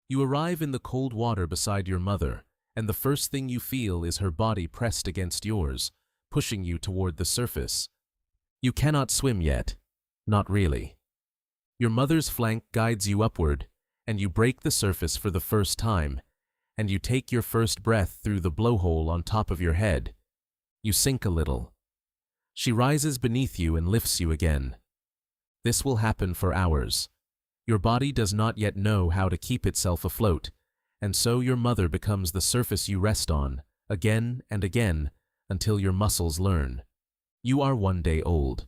You arrive in the cold water beside your mother, and the first thing you feel is her body pressed against yours, pushing you toward the surface. You cannot swim yet. Not really. Your mother's flank guides you upward, and you break the surface for the first time, and you take your first breath through the blowhole on top of your head. You sink a little. She rises beneath you and lifts you again. This will happen for hours. Your body does not yet know how to keep itself afloat, and so your mother becomes the surface you rest on, again and again, until your muscles learn. You are 1 day old.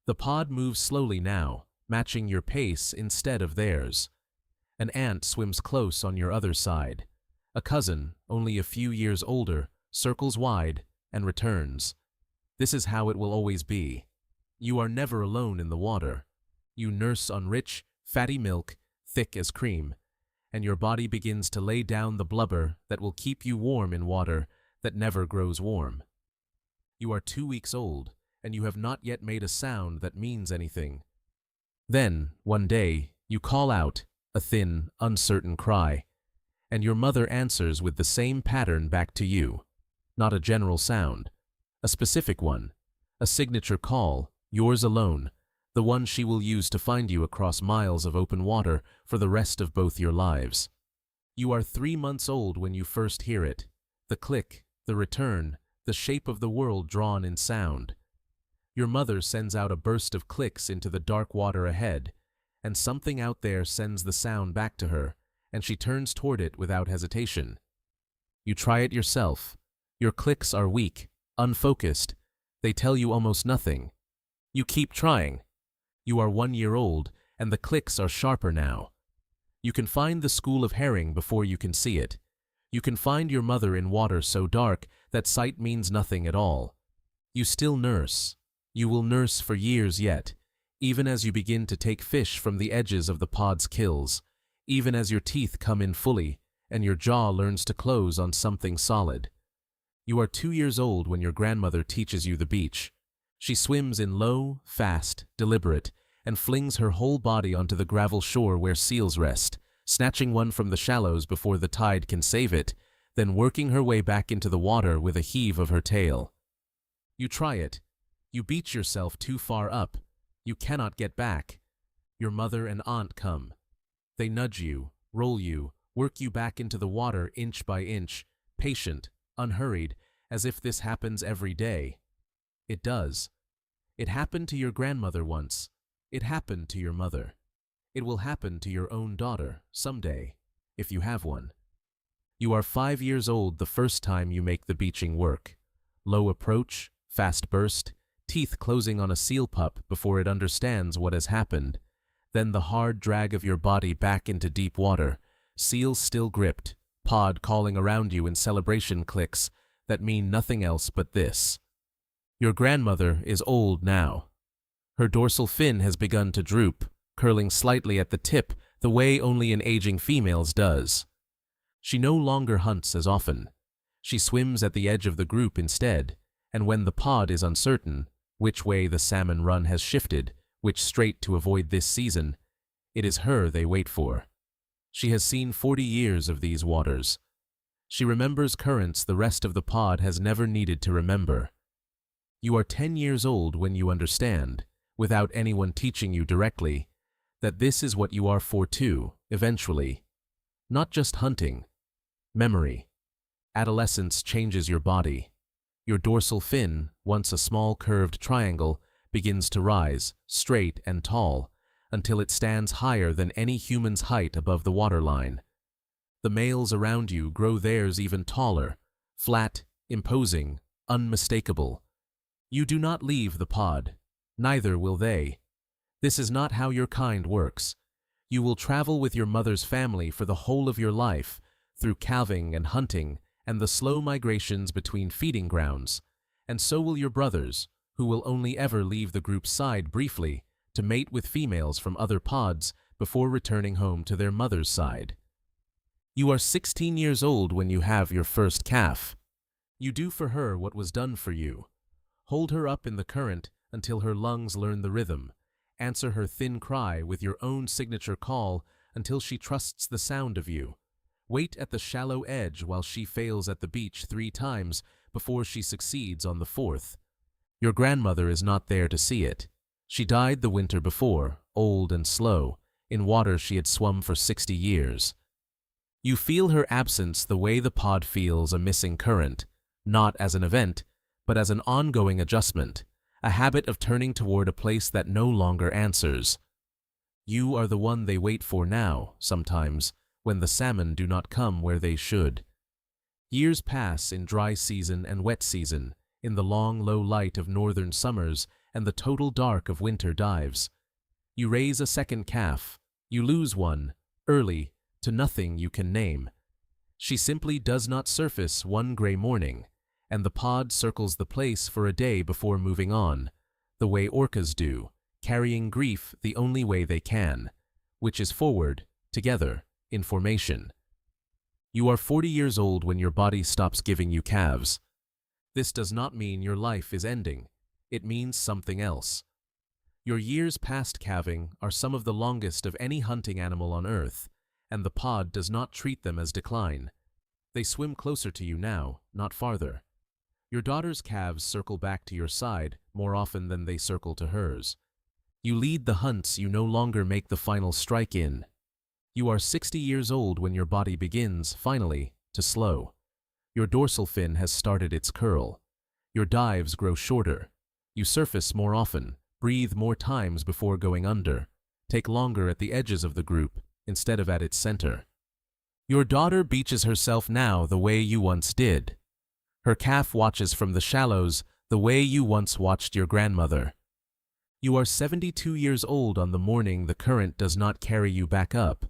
The pod moves slowly now, matching your pace instead of theirs. An ant swims close on your other side. A cousin, only a few years older, circles wide and returns. This is how it will always be. You are never alone in the water. You nurse on rich, fatty milk, thick as cream, and your body begins to lay down the blubber that will keep you warm in water that never grows warm. You are 2 weeks old, and you have not yet made a sound that means anything. Then, one day, you call out, a thin, uncertain cry, and your mother answers with the same pattern back to you. Not a general sound, a specific one, a signature call, yours alone, the one she will use to find you across miles of open water for the rest of both your lives. You are 3 months old when you first hear it. The click, the return, the shape of the world drawn in sound. Your mother sends out a burst of clicks into the dark water ahead, and something out there sends the sound back to her, and she turns toward it without hesitation. You try it yourself. Your clicks are weak, unfocused. They tell you almost nothing. You keep trying. You are 1 year old, and the clicks are sharper now. You can find the school of herring before you can see it. You can find your mother in water so dark that sight means nothing at all. You still nurse. You will nurse for years yet, even as you begin to take fish from the edges of the pod's kills, even as your teeth come in fully and your jaw learns to close on something solid. You are 2 years old when your grandmother teaches you the beach. She swims in low, fast, deliberate, and flings her whole body onto the gravel shore where seals rest, snatching one from the shallows before the tide can save it, then working her way back into the water with a heave of her tail. You try it. You beach yourself too far up. You cannot get back. Your mother and aunt come. They nudge you, roll you, work you back into the water inch by inch, patient, unhurried, as if this happens every day. It does. It happened to your grandmother once. It happened to your mother. It will happen to your own daughter someday, if you have one. You are 5 years old the first time you make the beaching work. Low approach, fast burst, teeth closing on a seal pup before it understands what has happened. Then the hard drag of your body back into deep water, seals still gripped, pod calling around you in celebration clicks that mean nothing else but this. Your grandmother is old now. Her dorsal fin has begun to droop, curling slightly at the tip the way only an aging female's does. She no longer hunts as often. She swims at the edge of the group instead, and when the pod is uncertain, which way the salmon run has shifted, which strait to avoid this season, it is her they wait for. She has seen 40 years of these waters. She remembers currents the rest of the pod has never needed to remember. You are 10 years old when you understand, without anyone teaching you directly, that this is what you are for too, eventually. Not just hunting. Memory. Adolescence changes your body. Your dorsal fin, once a small curved triangle, begins to rise, straight and tall, until it stands higher than any human's height above the waterline. The males around you grow theirs even taller, flat, imposing, unmistakable. You do not leave the pod. Neither will they. This is not how your kind works. You will travel with your mother's family for the whole of your life, through calving and hunting and the slow migrations between feeding grounds, and so will your brothers, who will only ever leave the group's side briefly to mate with females from other pods before returning home to their mother's side. You are 16 years old when you have your first calf. You do for her what was done for you. Hold her up in the current until her lungs learn the rhythm. Answer her thin cry with your own signature call until she trusts the sound of you. Wait at the shallow edge while she fails at the beach 3 times before she succeeds on the 4th. Your grandmother is not there to see it. She died the winter before, old and slow, in water she had swum for 60 years. You feel her absence the way the pod feels a missing current, not as an event, but as an ongoing adjustment, a habit of turning toward a place that no longer answers. You are the one they wait for now, sometimes, when the salmon do not come where they should. Years pass in dry season and wet season, in the long low light of northern summers and the total dark of winter dives. You raise a second calf. You lose one, early, to nothing you can name. She simply does not surface one gray morning, and the pod circles the place for a day before moving on, the way orcas do, carrying grief the only way they can, which is forward, together, in formation. You are 40 years old when your body stops giving you calves. This does not mean your life is ending. It means something else. Your years past calving are some of the longest of any hunting animal on Earth, and the pod does not treat them as decline. They swim closer to you now, not farther. Your daughter's calves circle back to your side more often than they circle to hers. You lead the hunts you no longer make the final strike in. You are 60 years old when your body begins, finally, to slow. Your dorsal fin has started its curl. Your dives grow shorter. You surface more often, breathe more times before going under, take longer at the edges of the group instead of at its center. Your daughter beaches herself now the way you once did. Her calf watches from the shallows the way you once watched your grandmother. You are 72 years old on the morning the current does not carry you back up.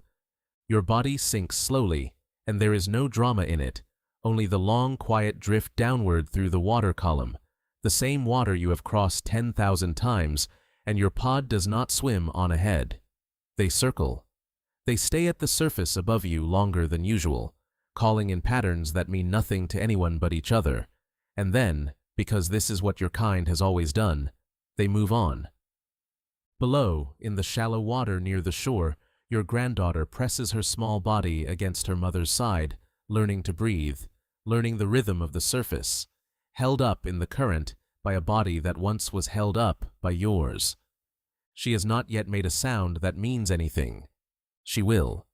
Your body sinks slowly, and there is no drama in it, only the long, quiet drift downward through the water column, the same water you have crossed 10,000 times, and your pod does not swim on ahead. They circle. They stay at the surface above you longer than usual, calling in patterns that mean nothing to anyone but each other, and then, because this is what your kind has always done, they move on. Below, in the shallow water near the shore, your granddaughter presses her small body against her mother's side, learning to breathe, learning the rhythm of the surface, held up in the current by a body that once was held up by yours. She has not yet made a sound that means anything. She will.